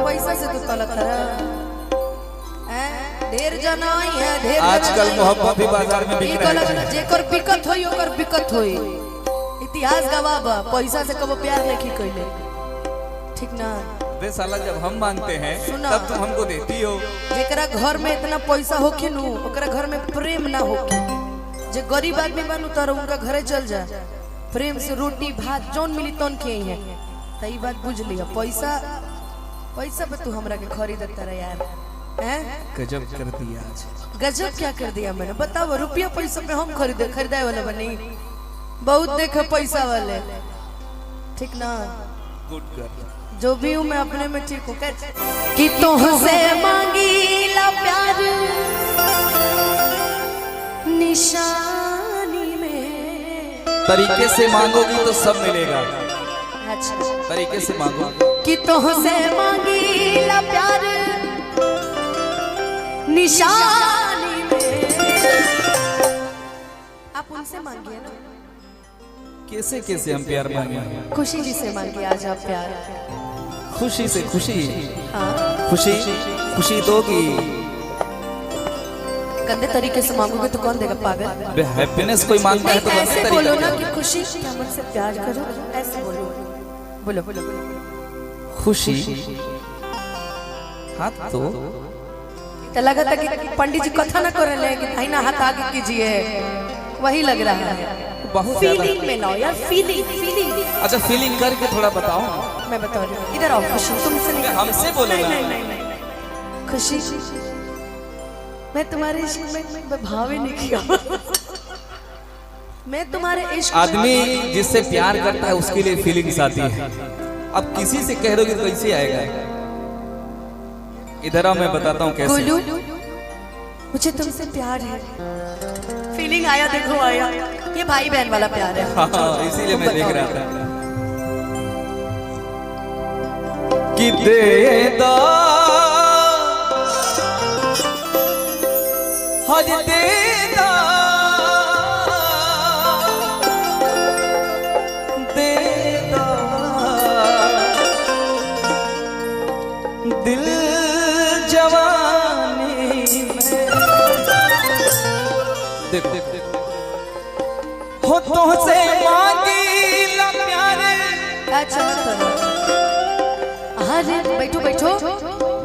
पैसा से तू तलत रहा ढेर जना है ढेर आजकल मोहब्बत भी बाजार में बिक रहा है। जेकर बिकत होई ओकर बिकत होई। इतिहास गवाह बा पैसा से कबो प्यार नहीं कइले। ठीक ना बे साला जब हम मांगते हैं तब तुम हमको देती हो। जेकरा घर में इतना पैसा होखे नु ओकरा घर में प्रेम ना होखे। जे गरीब आदमी बानू तर उनका घरे चल जा प्रेम से रोटी भात जौन मिली तौन खेई है। त ई बात बुझ लिया पैसा पैसा पे तू हमरा के खरीदत रहा यार हैं। गजब कर दिया आज। गजब क्या कर दिया मैंने बताओ। रुपया पैसा पे हम खरीदाए वाला बनी बहुत देखे पैसा वाले। ठीक ना गुड कर जो भी हूँ मैं अपने में ठीक हूँ कि तुझसे मांगी ला प्यार निशानी में। तरीके से मांगोगी तो सब मिलेगा। अच्छा तरीके से मांगो कि तुझसे मांगी ला प्यार निशानी में। आप उनसे मांगिए ना। कैसे कैसे हम प्यार मांगे? खुशी जी से मांगिए आज आप प्यार। खुशी से खुशी। हाँ खुशी खुशी दोगी। गंदे तरीके से मांगोगे तो कौन देगा पागल। हैप्पीनेस कोई मांगता है तो गंदे ऐसे तरीके बोलो ना कि खुशी क्या मुझसे प्यार करो। ऐसे बोलो बोलो बोलो खुशी। हाथ तो लगा था कि पंडित जी कथा ना कर रहे कि भाई ना हाथ आगे कीजिए वही लग रहा है। बहुत फीलिंग में लाओ यार फीलिंग फीलिंग। अच्छा फीलिंग करके थोड़ा बताओ। मैं बता रही हूँ इधर आओ खुशी तुमसे नहीं हमसे बोलो ना। नहीं खुशी मैं तुम्हारे इश्क में भाव ही नहीं किया। मैं तुम्हारे इश्क आदमी जिससे प्यार करता है उसके लिए फीलिंग्स आती है। अब किसी से कह दोगे तो कैसे आएगा? इधर आओ मैं बताता हूँ कैसे। गोलू मुझे तुमसे प्यार है। फीलिंग आया देखो आया। ये भाई बहन वाला प्यार है। हाँ इसीलिए मैं देख रहा था कि दे दो हज दे दो दे दो दिल जवानी में। देखो हो तुझसे मांगी ला प्यार। अच्छा अरे बैठो बैठो।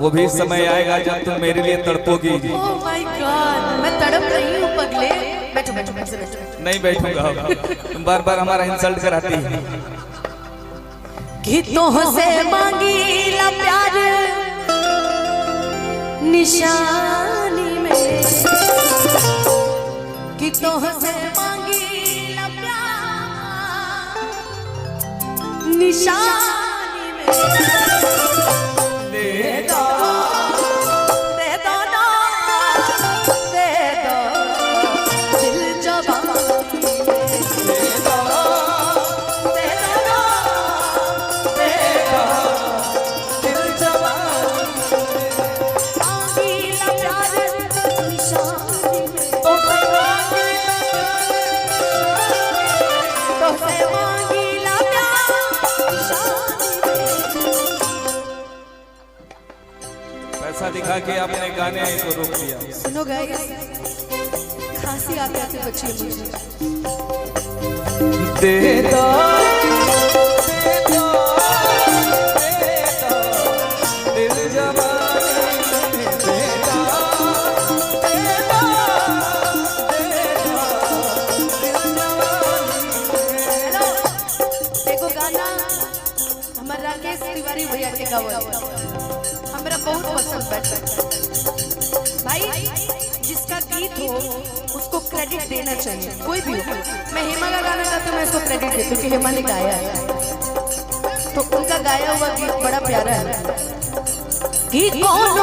वो भी समय आएगा जब तुम मेरे लिए तड़पोगी। ओह माय गॉड मैं तड़प रही हूँ पगले। बैठो बैठो बैठो बैठो। नहीं बैठूंगा तुम बार बार हमारा इंसल्ट कराती है। कि तुझसे मांगी ला प्यार निशानी में। कि तुझसे मांगी ला प्यार निशानी में। दे दो ना दे दो दिल जवानी में। दे दो ना दे दो दिल जवानी में। मांगी ला प्यार निशानी में। तुझसे मांगी ला प्यार निशानी में। पैसा दिखा के आपने गाने को रोक दिया। सुनो गाइस खांसी आ गई बच्ची मुझे। दे दो दिल जवानी में। दे दो हेलो देखो गाना हमारा राकेश तिवारी भैया के गावल हमरा बहुत पसंद बैठा भाई। जिसका गीत हो उसको क्रेडिट देना चाहिए कोई भी हो। मैं हेमा का गाना गाता हूँ मैं इसको क्रेडिट देती हूँ कि हेमा ने गाया है। तो उनका गाया हुआ गीत बड़ा प्यारा है कि कोनो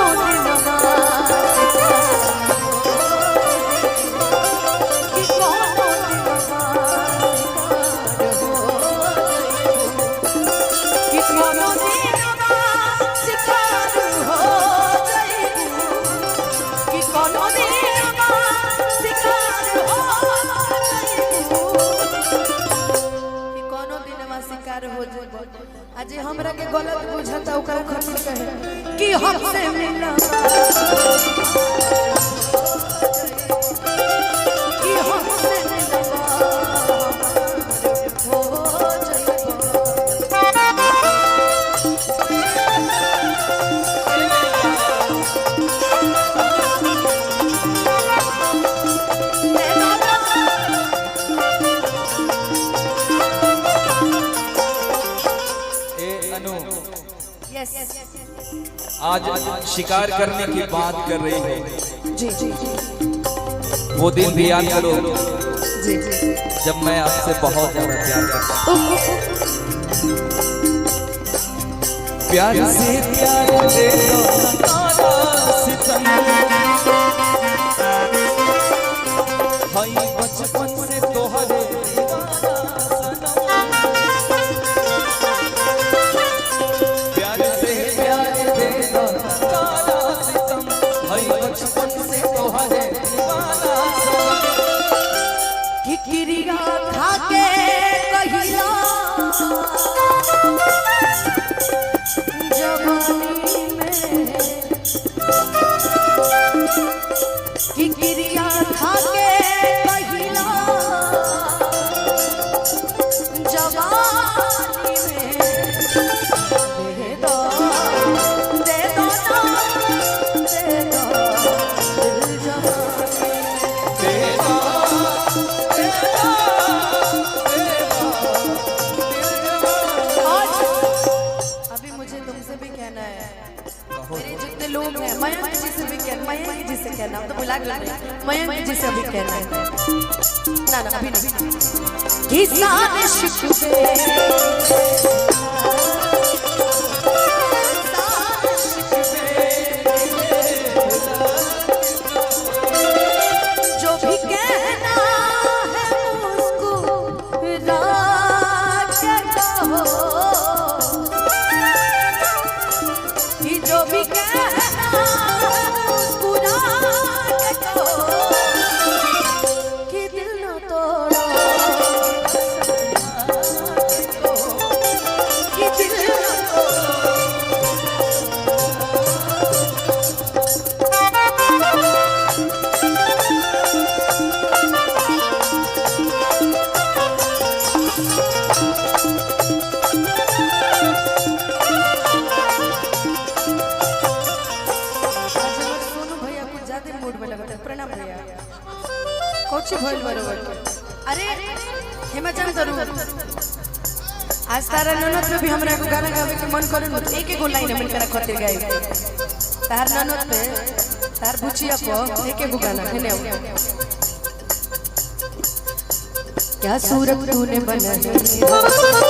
आज हमरा के गलत बुझाता ओकरा खातिर कहे कि हमसे मिला कि हमसे मिला हो आज शिकार करने की बात कर रही है जी जी वो दिन भी याद करो जी जी जब मैं आपसे बहुत ज्यादा प्यार करता प्यार से प्यार दे दो तारा सितम भाई बचपन से तोहरे दीवाना सनम प्यार से प्यार दे दो तारा सितम भाई बचपन से तोहरे दीवाना सनम कि किरिया खा के कहिला जवानी में कि किरिया खा के कहिला जवानी में दे दो दे दो ना दे दो दिल जवानी दे दो अभी मुझे तुमसे भी कहना है मेरे जितने लोग हैं मयंक जी से भी कहना मयंक जी से कहना तो बुला कर मयंक जी से भी कहना है ना ना अभी नहीं किसान शिकवे जो भी कहना है मुस्कुरा के कहो कि जो भी कहना मुस्कुरा के कहो कि दिल न तोड़ो कि दिल न तोड़ो सोनू भैया कुछ ज्यादा मूड में लगता है प्रणाम भैया कौची भइल बरोबर अरे हेमाचंद जरूर आज तारा ननद पे भी हमरा को गाना गावे के मन करे न एक एक लाइन हम करा खातिर गाए तार ननद पे तार बुचिया को एक एक गाना हेने क्या सूरत तूने बनाई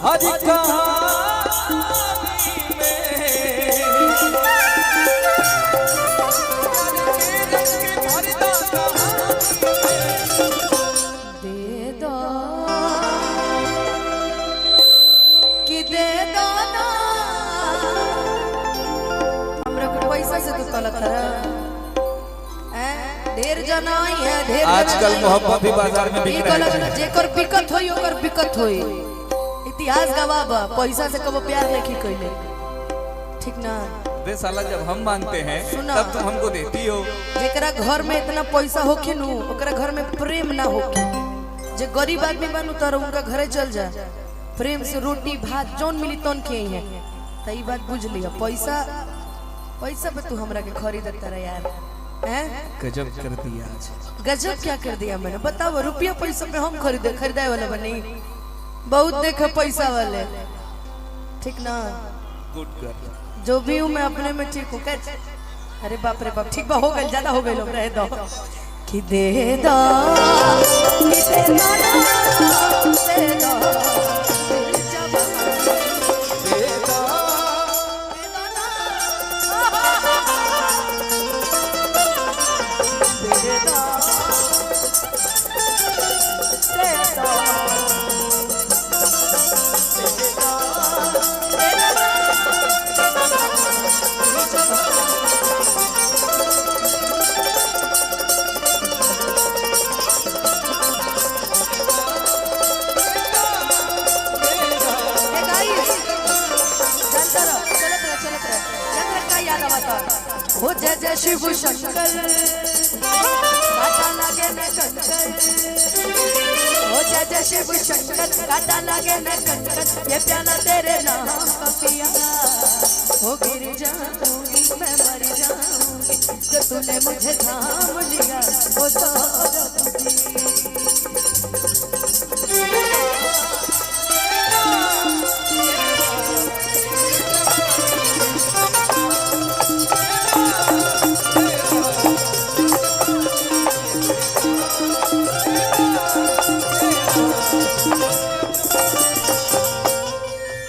हर कहानी दे दो कि दे दो ना हमरा को पैसा से तू तलत है ढेर जना ही है ढेर आजकल मोहब्बत भी बाजार में बिक रहा है जेकर बिकत होई ओकर बिकत होई इतिहास गवाह पैसा से कबो प्यार नहीं कइले ठीक ना अबे साला जब हम मांगते हैं सुना। तब तुम हमको देती हो। जेकरा घर में इतना पैसा होखे नु ओकरा घर में प्रेम ना होखे। जे गरीब आदमी बनू तर उनका घरे चल जा, प्रेम से रोटी भात जौन मिली तौन के ही है। तो ई बात बुझ लिया। पैसा पैसा पे तू हमरा के खरीदता रहा यार, हैं? गजब कर दिया आज। गजब क्या कर दिया मैंने, बताओ। रुपया पैसा पे हम खरीदाए वाला बनी, बहुत देखे पैसा वाले, ठीक ना? Good girl. जो भी हूँ मैं अपने में ठीक हूँ। अरे बाप रे बाप, ठीक बा, हो गए, ज्यादा हो गए लोग, रह दो कि दे दो कि दे दो ना, दे दो दिल जवां, दे दो ना, दे दो, दे दो, हो जय जय शिव शंकर, काटा लागे न कंकर। हो जय जय शिव शंकर, काटा लागे न कंकर। ये प्याला तेरे नाम का पिया, हो गिर जाऊंगी मैं मर जाऊंगी, जो तूने मुझे थाम लिया वो तो